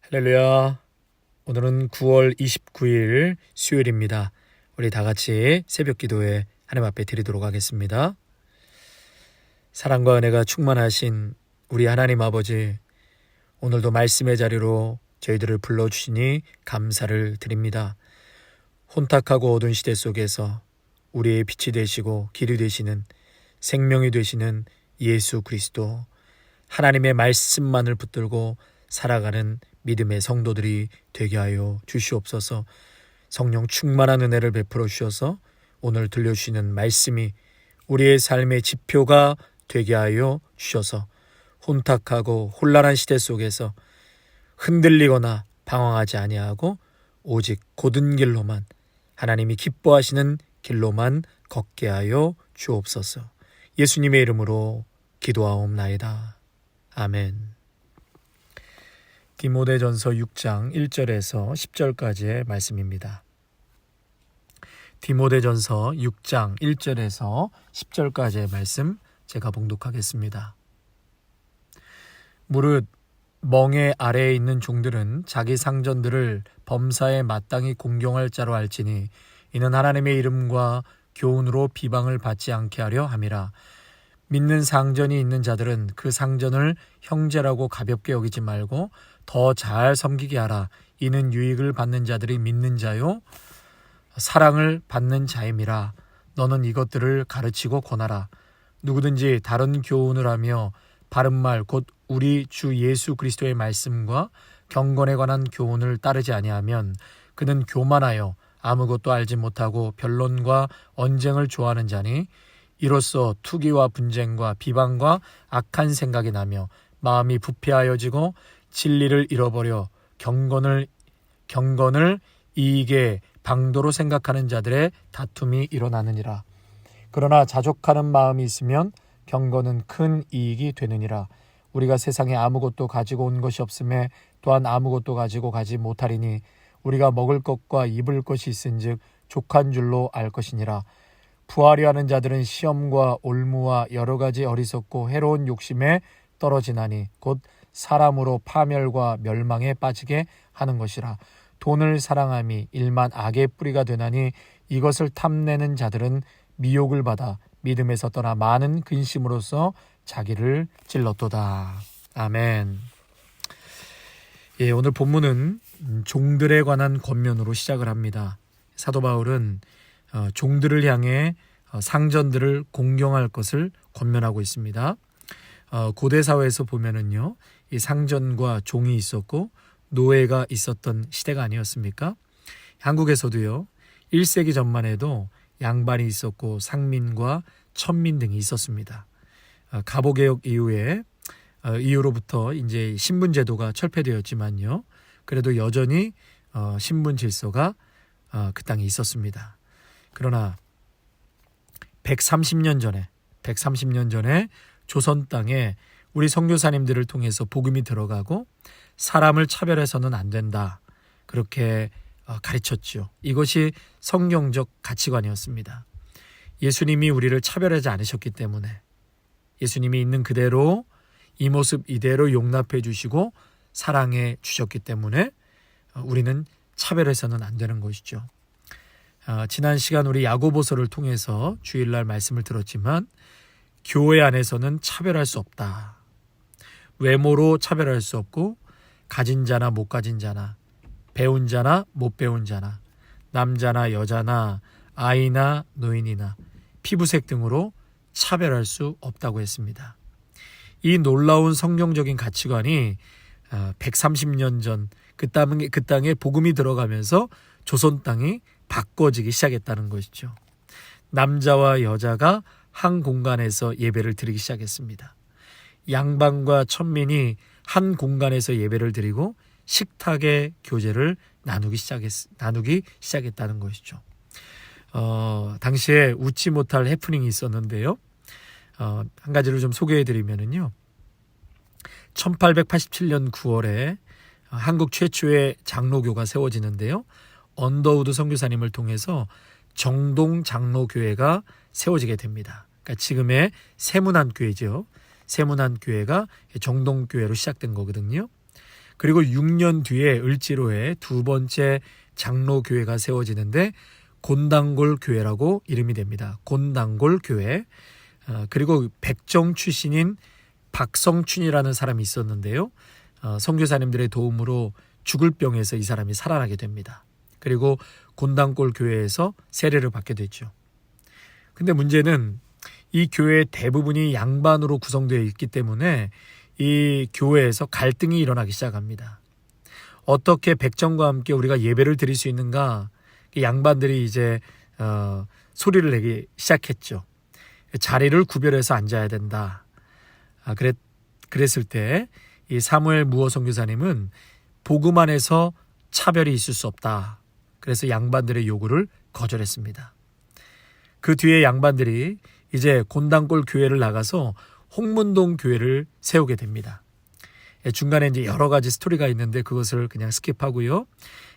할렐루야. 오늘은 9월 29일 수요일입니다. 우리 다 같이 새벽 기도에 하나님 앞에 드리도록 하겠습니다. 사랑과 은혜가 충만하신 우리 하나님 아버지, 오늘도 말씀의 자리로 저희들을 불러주시니 감사를 드립니다. 혼탁하고 어두운 시대 속에서 우리의 빛이 되시고 길이 되시는, 생명이 되시는 예수 그리스도, 하나님의 말씀만을 붙들고 살아가는 믿음의 성도들이 되게 하여 주시옵소서. 성령 충만한 은혜를 베풀어 주셔서 오늘 들려주시는 말씀이 우리의 삶의 지표가 되게 하여 주셔서 혼탁하고 혼란한 시대 속에서 흔들리거나 방황하지 아니하고 오직 곧은 길로만, 하나님이 기뻐하시는 길로만 걷게 하여 주옵소서. 예수님의 이름으로 기도하옵나이다. 아멘. 디모데전서 6장 1절에서 10절까지의 말씀입니다. 디모데전서 6장 1절에서 10절까지의 말씀 제가 봉독하겠습니다. 무릇 멍에 아래에 있는 종들은 자기 상전들을 범사에 마땅히 공경할 자로 알지니 이는 하나님의 이름과 교훈으로 비방을 받지 않게 하려 함이라. 믿는 상전이 있는 자들은 그 상전을 형제라고 가볍게 여기지 말고 더 잘 섬기게 하라. 이는 유익을 받는 자들이 믿는 자요 사랑을 받는 자임이라. 너는 이것들을 가르치고 권하라. 누구든지 다른 교훈을 하며 바른 말 곧 우리 주 예수 그리스도의 말씀과 경건에 관한 교훈을 따르지 아니하면 그는 교만하여 아무것도 알지 못하고 변론과 언쟁을 좋아하는 자니 이로써 투기와 분쟁과 비방과 악한 생각이 나며 마음이 부패하여지고 진리를 잃어버려 경건을 이익의 방도로 생각하는 자들의 다툼이 일어나느니라. 그러나 자족하는 마음이 있으면 경건은 큰 이익이 되느니라. 우리가 세상에 아무것도 가지고 온 것이 없음에 또한 아무것도 가지고 가지 못하리니 우리가 먹을 것과 입을 것이 있은즉 족한 줄로 알 것이니라. 부하려 하는 자들은 시험과 올무와 여러 가지 어리석고 해로운 욕심에 떨어지나니 곧 사람으로 파멸과 멸망에 빠지게 하는 것이라. 돈을 사랑함이 일만 악의 뿌리가 되나니 이것을 탐내는 자들은 미혹을 받아 믿음에서 떠나 많은 근심으로써 자기를 찔렀도다. 아멘. 오늘 본문은 종들에 관한 권면으로 시작을 합니다. 사도 바울은 종들을 향해 상전들을 공경할 것을 권면하고 있습니다. 고대 사회에서 보면은요, 이 상전과 종이 있었고 노예가 있었던 시대가 아니었습니까? 한국에서도요, 1세기 전만 해도 양반이 있었고 상민과 천민 등이 있었습니다. 갑오개혁 이후로부터 이제 신분 제도가 철폐되었지만요, 그래도 여전히 신분 질서가 그 땅에 있었습니다. 그러나 130년 전에 조선 땅에 우리 선교사님들을 통해서 복음이 들어가고 사람을 차별해서는 안 된다, 그렇게 가르쳤죠. 이것이 성경적 가치관이었습니다. 예수님이 우리를 차별하지 않으셨기 때문에, 예수님이 있는 그대로 이 모습 이대로 용납해 주시고 사랑해 주셨기 때문에 우리는 차별해서는 안 되는 것이죠. 지난 시간 우리 야고보서를 통해서 주일날 말씀을 들었지만 교회 안에서는 차별할 수 없다. 외모로 차별할 수 없고 가진 자나 못 가진 자나, 배운 자나 못 배운 자나, 남자나 여자나 아이나 노인이나 피부색 등으로 차별할 수 없다고 했습니다. 이 놀라운 성경적인 가치관이 130년 전 그 땅에 복음이 들어가면서 조선 땅이 바꿔지기 시작했다는 것이죠. 남자와 여자가 한 공간에서 예배를 드리기 시작했습니다. 양반과 천민이 한 공간에서 예배를 드리고 식탁의 교제를 나누기 시작했다는 것이죠. 당시에 웃지 못할 해프닝이 있었는데요. 한 가지를 좀 소개해드리면요. 1887년 9월에 한국 최초의 장로교가 세워지는데요. 언더우드 선교사님을 통해서 정동 장로교회가 세워지게 됩니다. 그러니까 지금의 세문안교회죠. 세문안교회가 정동교회로 시작된 거거든요. 그리고 6년 뒤에 을지로에 두 번째 장로교회가 세워지는데 곤단골 교회라고 이름이 됩니다. 곤단골 교회. 그리고 백정 출신인 박성춘이라는 사람이 있었는데요. 선교사님들의 도움으로 죽을 병에서 이 사람이 살아나게 됩니다. 그리고 곤단골 교회에서 세례를 받게 됐죠. 근데 문제는 이 교회의 대부분이 양반으로 구성되어 있기 때문에 이 교회에서 갈등이 일어나기 시작합니다. 어떻게 백정과 함께 우리가 예배를 드릴 수 있는가? 양반들이 이제 소리를 내기 시작했죠. 자리를 구별해서 앉아야 된다. 그랬을 때 이 사무엘 무어 선교사님은 복음 안에서 차별이 있을 수 없다. 그래서 양반들의 요구를 거절했습니다. 그 뒤에 양반들이 이제 곤단골 교회를 나가서 홍문동 교회를 세우게 됩니다. 중간에 이제 여러 가지 스토리가 있는데 그것을 그냥 스킵하고요.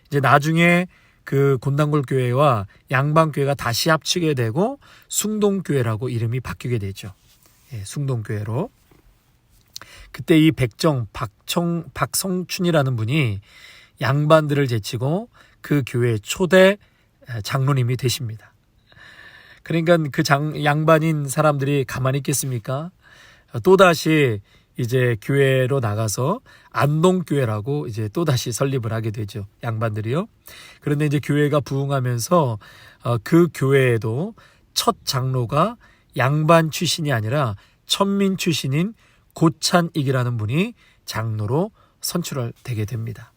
이제 나중에 그 곤단골 교회와 양반 교회가 다시 합치게 되고 숭동교회라고 이름이 바뀌게 되죠. 숭동교회로. 그때 이 백정 박성춘이라는 분이 양반들을 제치고 그 교회의 초대 장로님이 되십니다. 그러니까 그 양반인 사람들이 가만히 있겠습니까? 또다시 이제 교회로 나가서 안동교회라고 이제 또다시 설립을 하게 되죠. 양반들이요. 그런데 이제 교회가 부흥하면서 그 교회에도 첫 장로가 양반 출신이 아니라 천민 출신인 고찬익이라는 분이 장로로 선출되게 됩니다.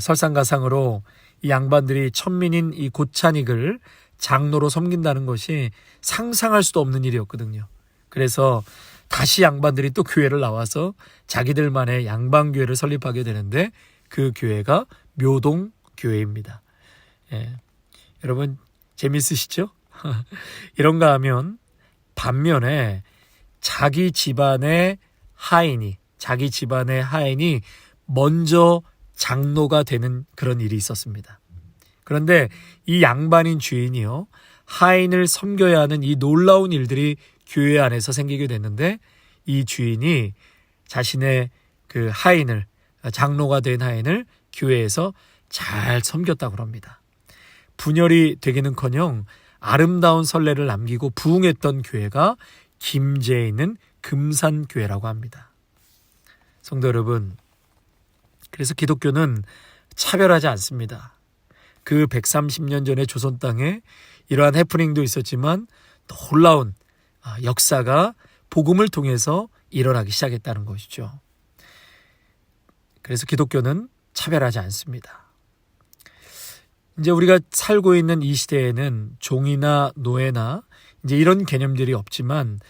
설상가상으로 이 양반들이 천민인 이 고찬익을 장로로 섬긴다는 것이 상상할 수도 없는 일이었거든요. 그래서 다시 양반들이 또 교회를 나와서 자기들만의 양반교회를 설립하게 되는데 그 교회가 묘동교회입니다. 여러분 재밌으시죠? 이런가 하면 반면에 자기 집안의 하인이 먼저 장로가 되는 그런 일이 있었습니다. 그런데 이 양반인 주인이요, 하인을 섬겨야 하는 이 놀라운 일들이 교회 안에서 생기게 됐는데 이 주인이 자신의 그 하인을, 장로가 된 하인을 교회에서 잘 섬겼다고 합니다. 분열이 되기는커녕 아름다운 선례를 남기고 부흥했던 교회가 김제에 있는 금산교회라고 합니다. 성도 여러분, 그래서 기독교는 차별하지 않습니다. 그 130년 전의 조선 땅에 이러한 해프닝도 있었지만 놀라운 역사가 복음을 통해서 일어나기 시작했다는 것이죠. 그래서 기독교는 차별하지 않습니다. 이제 우리가 살고 있는 이 시대에는 종이나 노예나 이제 이런 개념들이 없지만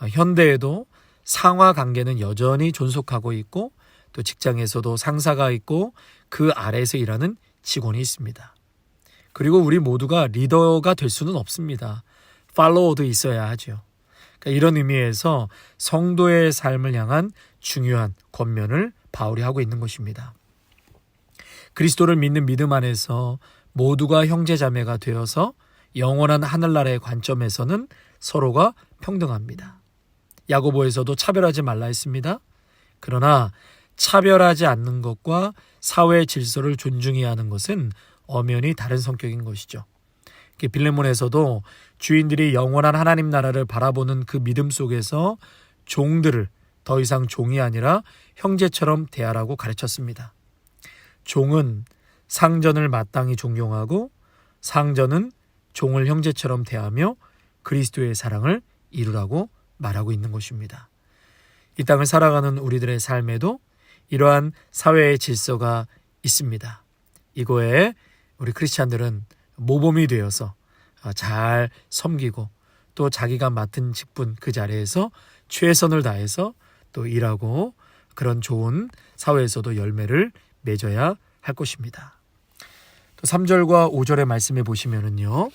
현대에도 상하 관계는 여전히 존속하고 있고 또 직장에서도 상사가 있고 그 아래에서 일하는 직원이 있습니다. 그리고 우리 모두가 리더가 될 수는 없습니다. 팔로워도 있어야 하죠. 그러니까 이런 의미에서 성도의 삶을 향한 중요한 권면을 바울이 하고 있는 것입니다. 그리스도를 믿는 믿음 안에서 모두가 형제자매가 되어서 영원한 하늘나라의 관점에서는 서로가 평등합니다. 야고보에서도 차별하지 말라 했습니다. 그러나 차별하지 않는 것과 사회 질서를 존중해야 하는 것은 엄연히 다른 성격인 것이죠. 빌레몬에서도 주인들이 영원한 하나님 나라를 바라보는 그 믿음 속에서 종들을 더 이상 종이 아니라 형제처럼 대하라고 가르쳤습니다. 종은 상전을 마땅히 존경하고 상전은 종을 형제처럼 대하며 그리스도의 사랑을 이루라고 말하고 있는 것입니다. 이 땅을 살아가는 우리들의 삶에도 이러한 사회의 질서가 있습니다. 이거에 우리 크리스찬들은 모범이 되어서 잘 섬기고 또 자기가 맡은 직분 그 자리에서 최선을 다해서 또 일하고 그런 좋은 사회에서도 열매를 맺어야 할 것입니다. 또 3절과 5절의 말씀에 보시면은요,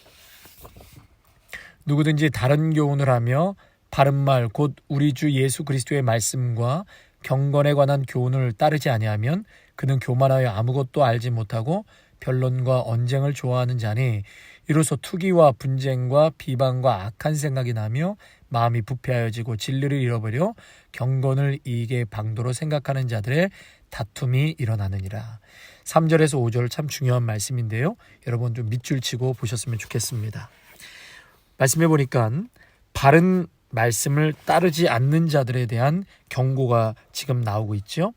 누구든지 다른 교훈을 하며 바른 말 곧 우리 주 예수 그리스도의 말씀과 경건에 관한 교훈을 따르지 아니하면 그는 교만하여 아무것도 알지 못하고 변론과 언쟁을 좋아하는 자니 이로써 투기와 분쟁과 비방과 악한 생각이 나며 마음이 부패하여지고 진리를 잃어버려 경건을 이익의 방도로 생각하는 자들의 다툼이 일어나느니라. 3절에서 5절 참 중요한 말씀인데요. 여러분 좀 밑줄 치고 보셨으면 좋겠습니다. 말씀해 보니까 바른 말씀을 따르지 않는 자들에 대한 경고가 지금 나오고 있죠.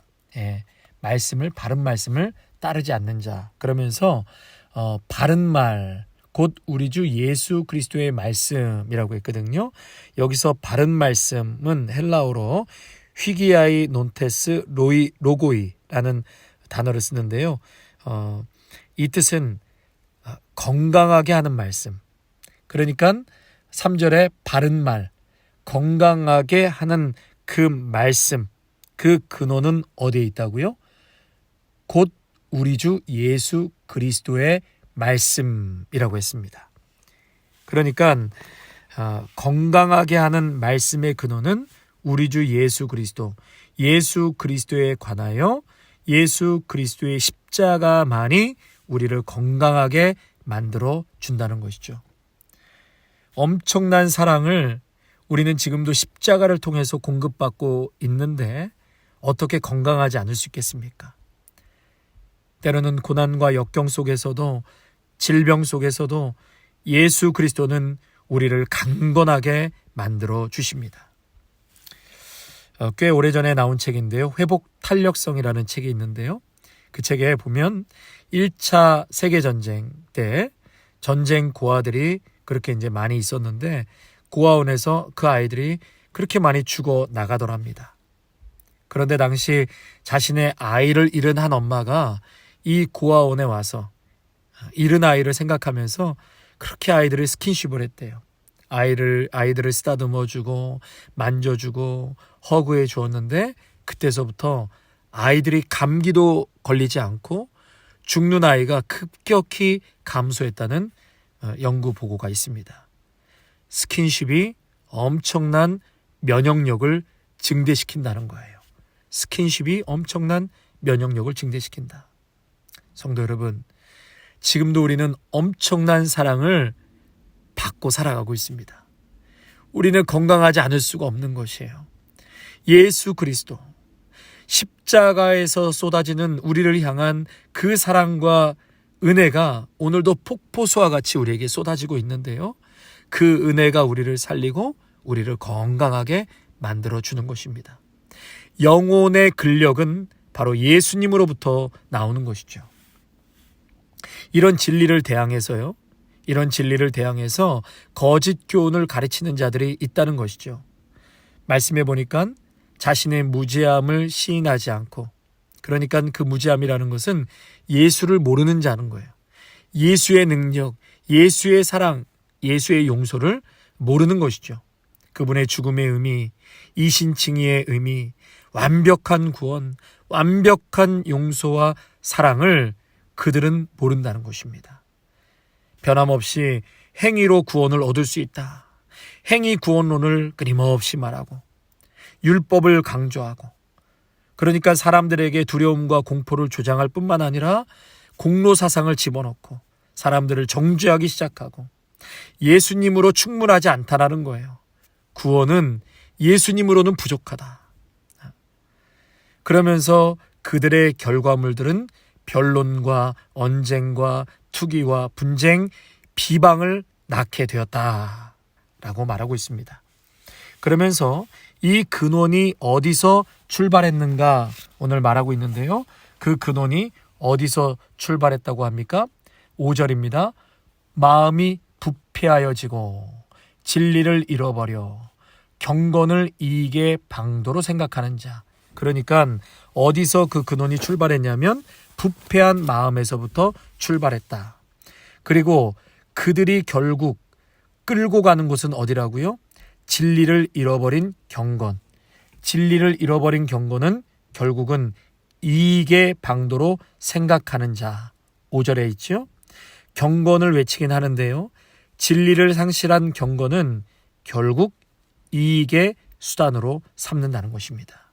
바른 말씀을 따르지 않는 자. 그러면서 바른 말, 곧 우리 주 예수 그리스도의 말씀이라고 했거든요. 여기서 바른 말씀은 헬라어로 휘기아이 논테스 로고이라는 단어를 쓰는데요. 이 뜻은 건강하게 하는 말씀. 그러니까 3절에 바른 말, 건강하게 하는 그 말씀, 그 근원은 어디에 있다고요? 곧 우리 주 예수 그리스도의 말씀이라고 했습니다. 그러니까 건강하게 하는 말씀의 근원은 우리 주 예수 그리스도, 예수 그리스도에 관하여 예수 그리스도의 십자가만이 우리를 건강하게 만들어 준다는 것이죠. 엄청난 사랑을 우리는 지금도 십자가를 통해서 공급받고 있는데 어떻게 건강하지 않을 수 있겠습니까? 때로는 고난과 역경 속에서도 질병 속에서도 예수 그리스도는 우리를 강건하게 만들어 주십니다. 꽤 오래전에 나온 책인데요. 회복 탄력성이라는 책이 있는데요. 그 책에 보면 1차 세계전쟁 때 전쟁 고아들이 그렇게 이제 많이 있었는데 고아원에서 그 아이들이 그렇게 많이 죽어 나가더랍니다. 그런데 당시 자신의 아이를 잃은 한 엄마가 이 고아원에 와서 잃은 아이를 생각하면서 그렇게 아이들을 스킨십을 했대요. 아이들을 쓰다듬어주고 만져주고 허그해 주었는데 그때서부터 아이들이 감기도 걸리지 않고 죽는 아이가 급격히 감소했다는 연구 보고가 있습니다. 스킨십이 엄청난 면역력을 증대시킨다는 거예요. 스킨십이 엄청난 면역력을 증대시킨다. 성도 여러분, 지금도 우리는 엄청난 사랑을 받고 살아가고 있습니다. 우리는 건강하지 않을 수가 없는 것이에요. 예수 그리스도, 십자가에서 쏟아지는 우리를 향한 그 사랑과 은혜가 오늘도 폭포수와 같이 우리에게 쏟아지고 있는데요. 그 은혜가 우리를 살리고 우리를 건강하게 만들어주는 것입니다. 영혼의 근력은 바로 예수님으로부터 나오는 것이죠. 이런 진리를 대항해서 거짓 교훈을 가르치는 자들이 있다는 것이죠. 말씀해 보니까 자신의 무죄함을 시인하지 않고, 그러니까 그 무죄함이라는 것은 예수를 모르는 자는 거예요. 예수의 능력, 예수의 사랑, 예수의 용서를 모르는 것이죠. 그분의 죽음의 의미, 이신칭의의 의미, 완벽한 구원, 완벽한 용서와 사랑을 그들은 모른다는 것입니다. 변함없이 행위로 구원을 얻을 수 있다. 행위 구원론을 끊임없이 말하고 율법을 강조하고, 그러니까 사람들에게 두려움과 공포를 조장할 뿐만 아니라 공로 사상을 집어넣고 사람들을 정죄하기 시작하고 예수님으로 충분하지 않다라는 거예요. 구원은 예수님으로는 부족하다. 그러면서 그들의 결과물들은 변론과 언쟁과 투기와 분쟁, 비방을 낳게 되었다라고 말하고 있습니다. 그러면서 이 근원이 어디서 출발했는가 오늘 말하고 있는데요. 그 근원이 어디서 출발했다고 합니까? 5절입니다. 마음이 부패하여지고 진리를 잃어버려 경건을 이익의 방도로 생각하는 자. 그러니까 어디서 그 근원이 출발했냐면 부패한 마음에서부터 출발했다. 그리고 그들이 결국 끌고 가는 곳은 어디라고요? 진리를 잃어버린 경건. 진리를 잃어버린 경건은 결국은 이익의 방도로 생각하는 자. 5절에 있죠. 경건을 외치긴 하는데요. 진리를 상실한 경건은 결국 이익의 수단으로 삼는다는 것입니다.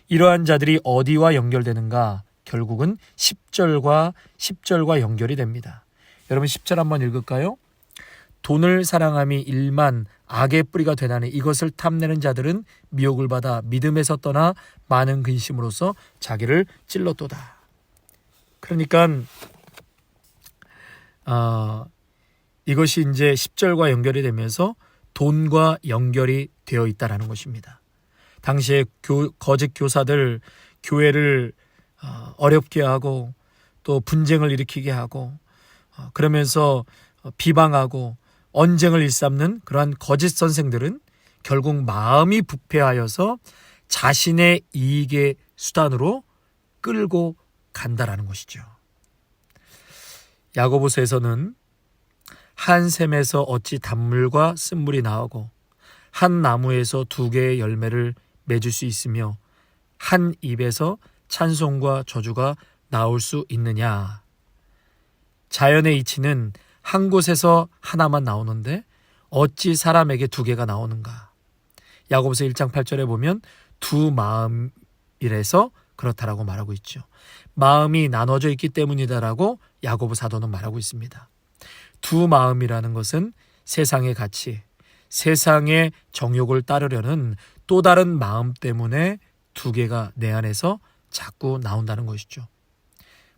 이러한 자들이 어디와 연결되는가? 결국은 10절과 연결이 됩니다. 여러분 10절 한번 읽을까요? 돈을 사랑함이 일만 악의 뿌리가 되나니 이것을 탐내는 자들은 미혹을 받아 믿음에서 떠나 많은 근심으로써 자기를 찔렀도다. 그러니까 이것이 이제 10절과 연결이 되면서 돈과 연결이 되어 있다라는 것입니다. 당시에 거짓 교사들 교회를 어렵게 하고 또 분쟁을 일으키게 하고 그러면서 비방하고 언쟁을 일삼는 그러한 거짓 선생들은 결국 마음이 부패하여서 자신의 이익의 수단으로 끌고 간다라는 것이죠. 야고보서에서는 한 샘에서 어찌 단물과 쓴물이 나오고 한 나무에서 두 개의 열매를 맺을 수 있으며 한 입에서 찬송과 저주가 나올 수 있느냐. 자연의 이치는 한 곳에서 하나만 나오는데 어찌 사람에게 두 개가 나오는가. 야고보서 1장 8절에 보면 두 마음이라서 그렇다라고 말하고 있죠. 마음이 나눠져 있기 때문이다라고 야고보 사도는 말하고 있습니다. 두 마음이라는 것은 세상의 가치, 세상의 정욕을 따르려는 또 다른 마음 때문에 두 개가 내 안에서 자꾸 나온다는 것이죠.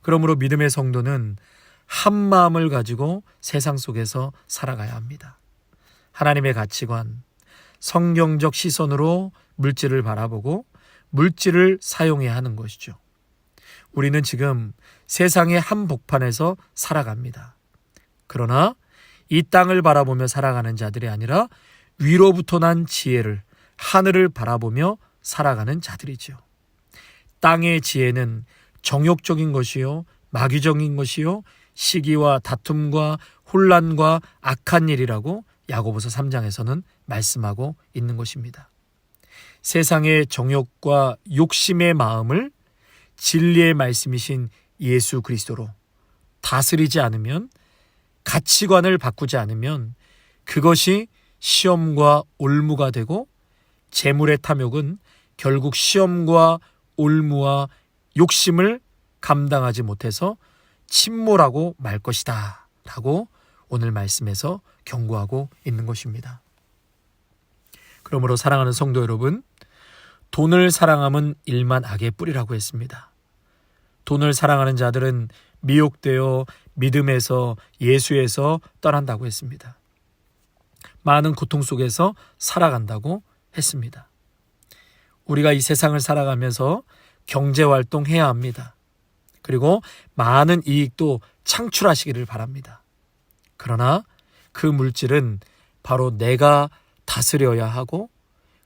그러므로 믿음의 성도는 한 마음을 가지고 세상 속에서 살아가야 합니다. 하나님의 가치관, 성경적 시선으로 물질을 바라보고 물질을 사용해야 하는 것이죠. 우리는 지금 세상의 한복판에서 살아갑니다. 그러나 이 땅을 바라보며 살아가는 자들이 아니라 위로부터 난 지혜를, 하늘을 바라보며 살아가는 자들이죠. 땅의 지혜는 정욕적인 것이요, 마귀적인 것이요, 시기와 다툼과 혼란과 악한 일이라고 야고보서 3장에서는 말씀하고 있는 것입니다. 세상의 정욕과 욕심의 마음을 진리의 말씀이신 예수 그리스도로 다스리지 않으면, 가치관을 바꾸지 않으면 그것이 시험과 올무가 되고, 재물의 탐욕은 결국 시험과 올무와 욕심을 감당하지 못해서 침몰하고 말 것이다 라고 오늘 말씀에서 경고하고 있는 것입니다. 그러므로 사랑하는 성도 여러분, 돈을 사랑함은 일만 악의 뿌리라고 했습니다. 돈을 사랑하는 자들은 미혹되어 믿음에서, 예수에서 떠난다고 했습니다. 많은 고통 속에서 살아간다고 했습니다. 우리가 이 세상을 살아가면서 경제활동해야 합니다. 그리고 많은 이익도 창출하시기를 바랍니다. 그러나 그 물질은 바로 내가 다스려야 하고,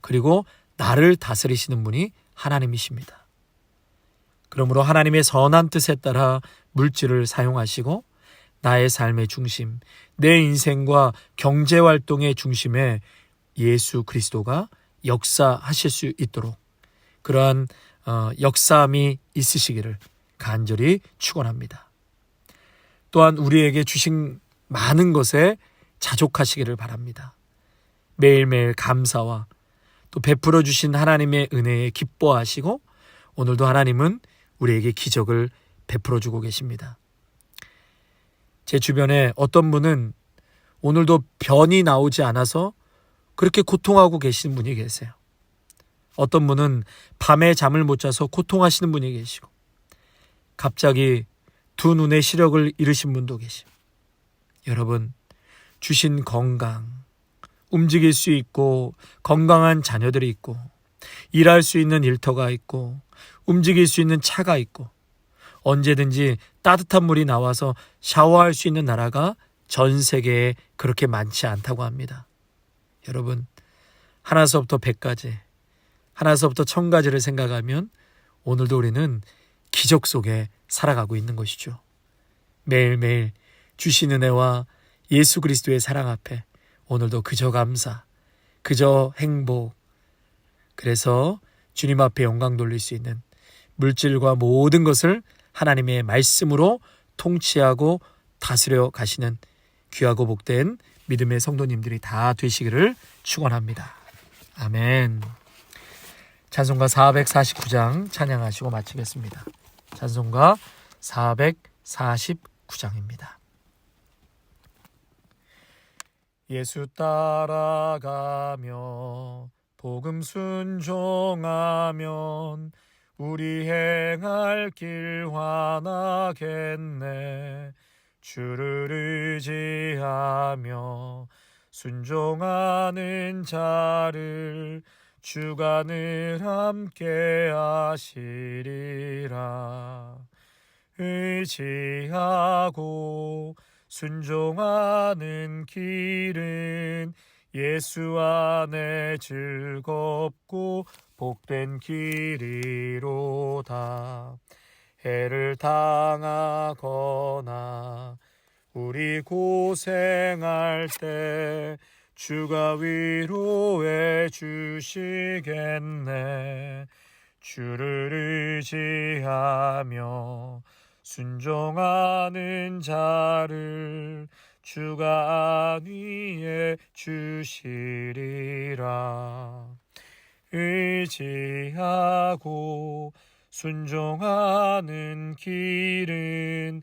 그리고 나를 다스리시는 분이 하나님이십니다. 그러므로 하나님의 선한 뜻에 따라 물질을 사용하시고 나의 삶의 중심, 내 인생과 경제활동의 중심에 예수 그리스도가 역사하실 수 있도록 그러한 역사함이 있으시기를 간절히 축원합니다. 또한 우리에게 주신 많은 것에 자족하시기를 바랍니다. 매일매일 감사와 또 베풀어 주신 하나님의 은혜에 기뻐하시고, 오늘도 하나님은 우리에게 기적을 베풀어 주고 계십니다. 제 주변에 어떤 분은 오늘도 변이 나오지 않아서 그렇게 고통하고 계시는 분이 계세요. 어떤 분은 밤에 잠을 못 자서 고통하시는 분이 계시고, 갑자기 두 눈의 시력을 잃으신 분도 계시고, 여러분, 주신 건강, 움직일 수 있고 건강한 자녀들이 있고 일할 수 있는 일터가 있고 움직일 수 있는 차가 있고 언제든지 따뜻한 물이 나와서 샤워할 수 있는 나라가 전 세계에 그렇게 많지 않다고 합니다. 여러분, 하나서부터 100가지, 하나서부터 1000가지를 생각하면 오늘도 우리는 기적 속에 살아가고 있는 것이죠. 매일매일 주신 은혜와 예수 그리스도의 사랑 앞에 오늘도 그저 감사, 그저 행복. 그래서 주님 앞에 영광 돌릴 수 있는 물질과 모든 것을 하나님의 말씀으로 통치하고 다스려 가시는 귀하고 복된 믿음의 성도님들이 다 되시기를 축원합니다. 아멘. 찬송가 449장 찬양하시고 마치겠습니다. 찬송가 449장입니다. 예수 따라가며 복음 순종하면 우리 행할 길 환하겠네. 주를 의지하며 순종하는 자를 주가 늘 함께 하시리라. 의지하고 순종하는 길은 예수 안에 즐겁고 복된 길이로다. 해를 당하거나 우리 고생할 때 주가 위로해 주시겠네. 주를 의지하며 순종하는 자를 주가 안위해 주시리라. 의지하고 순종하는 길은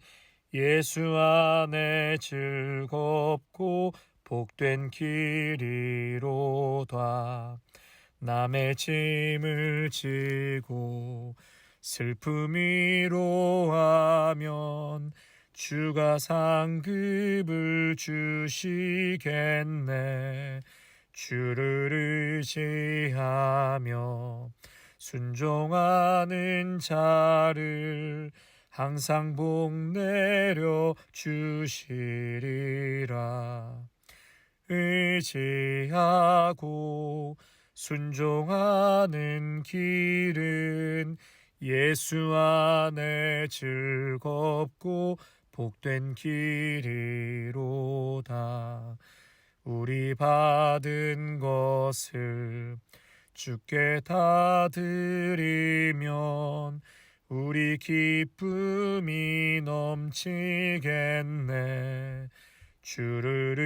예수 안에 즐겁고 복된 길이로다. 남의 짐을 지고 슬픔 위로하면 주가 상급을 주시겠네. 주를 의지하며 순종하는 자를 항상 복 내려 주시리라. 의지하고 순종하는 길은 예수 안에 즐겁고 복된 길이로다. 우리 받은 것을 주께 다 드리면 우리 기쁨이 넘치겠네. 주를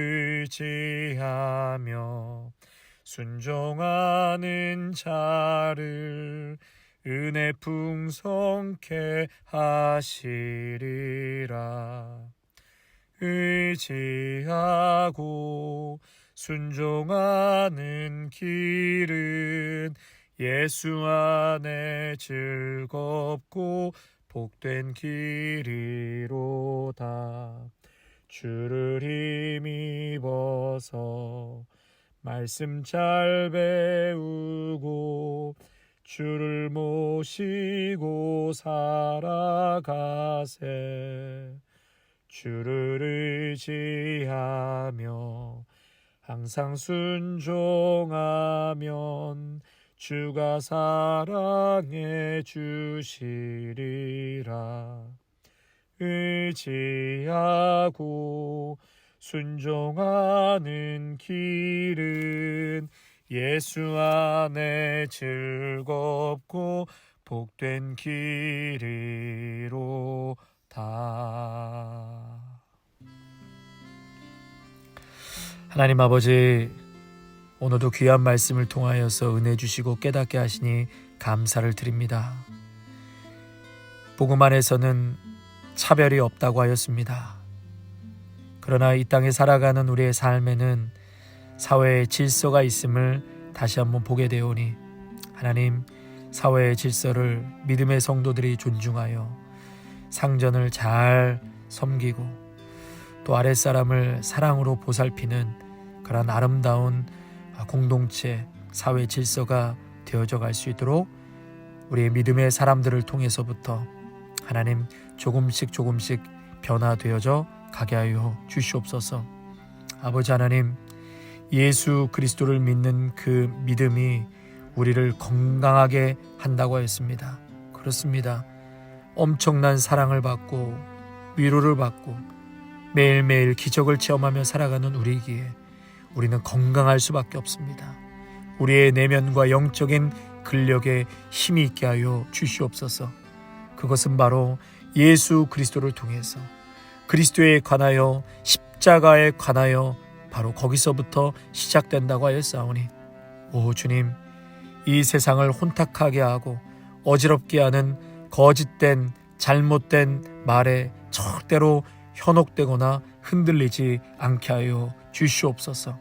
의지하며 순종하는 자를 은혜 풍성케 하시리라. 의지하고 순종하는 길은 예수 안에 즐겁고 복된 길이로다. 주를 힘입어서 말씀 잘 배우고 주를 모시고 살아가세. 주를 의지하며 항상 순종하면 주가 사랑해 주시리라. 의지하고 순종하는 길은 예수 안에 즐겁고 복된 길이로다. 하나님 아버지, 오늘도 귀한 말씀을 통하여서 은혜 주시고 깨닫게 하시니 감사를 드립니다. 복음 안에서는 차별이 없다고 하였습니다. 그러나 이 땅에 살아가는 우리의 삶에는 사회의 질서가 있음을 다시 한번 보게 되오니 하나님, 사회의 질서를 믿음의 성도들이 존중하여 상전을 잘 섬기고 또 아랫사람을 사랑으로 보살피는 그런 아름다운 공동체, 사회 질서가 되어져 갈 수 있도록 우리의 믿음의 사람들을 통해서부터 하나님 조금씩 변화되어져 가게 하여 주시옵소서. 아버지 하나님, 예수 그리스도를 믿는 그 믿음이 우리를 건강하게 한다고 하였습니다. 그렇습니다. 엄청난 사랑을 받고 위로를 받고 매일매일 기적을 체험하며 살아가는 우리이기에 우리는 건강할 수밖에 없습니다. 우리의 내면과 영적인 근력에 힘이 있게 하여 주시옵소서. 그것은 바로 예수 그리스도를 통해서 그리스도에 관하여 십자가에 관하여 바로 거기서부터 시작된다고 하였사오니, 오 주님, 이 세상을 혼탁하게 하고 어지럽게 하는 거짓된 잘못된 말에 절대로 현혹되거나 흔들리지 않게 하여 주시옵소서.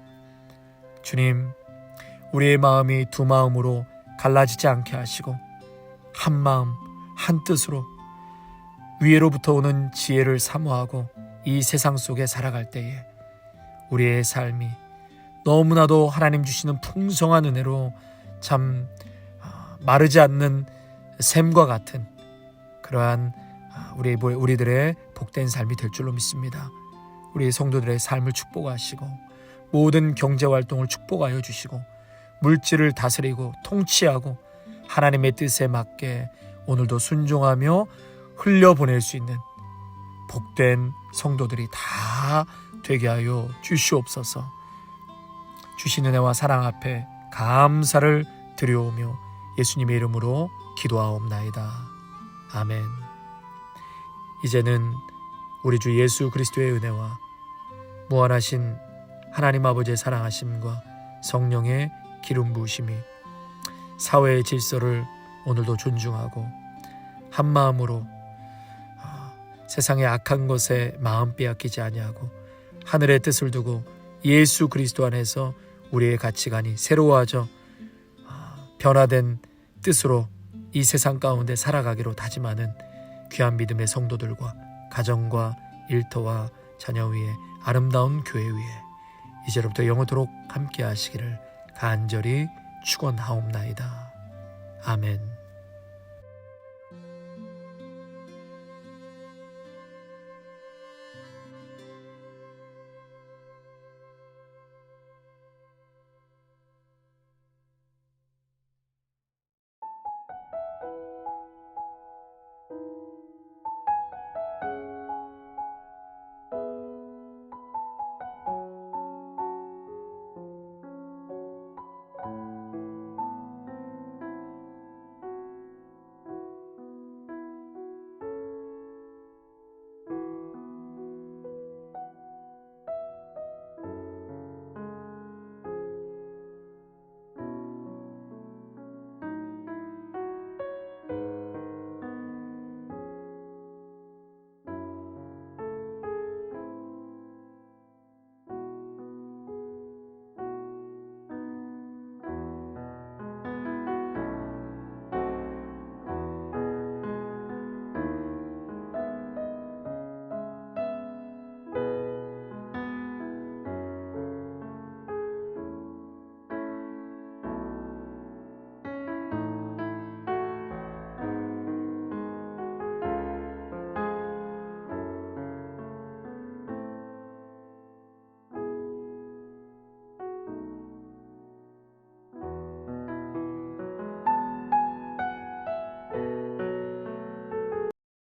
주님, 우리의 마음이 두 마음으로 갈라지지 않게 하시고 한 마음 한 뜻으로 위에로부터 오는 지혜를 사모하고 이 세상 속에 살아갈 때에 우리의 삶이 너무나도 하나님 주시는 풍성한 은혜로 참 마르지 않는 샘과 같은 그러한 우리들의 복된 삶이 될 줄로 믿습니다. 우리 성도들의 삶을 축복하시고 모든 경제활동을 축복하여 주시고 물질을 다스리고 통치하고 하나님의 뜻에 맞게 오늘도 순종하며 흘려보낼 수 있는 복된 성도들이 다 되게 하여 주시옵소서. 주신 은혜와 사랑 앞에 감사를 드려오며 예수님의 이름으로 기도하옵나이다. 아멘. 이제는 우리 주 예수 그리스도의 은혜와 무한하신 하나님 아버지의 사랑하심과 성령의 기름 부으심이 사회의 질서를 오늘도 존중하고 한 마음으로 세상의 악한 것에 마음 빼앗기지 아니하고 하늘의 뜻을 두고 예수 그리스도 안에서 우리의 가치관이 새로워져 변화된 뜻으로 이 세상 가운데 살아가기로 다짐하는 귀한 믿음의 성도들과 가정과 일터와 자녀 위에 아름다운 교회 위에 이제로부터 영원토록 함께 하시기를 간절히 축원하옵나이다. 아멘.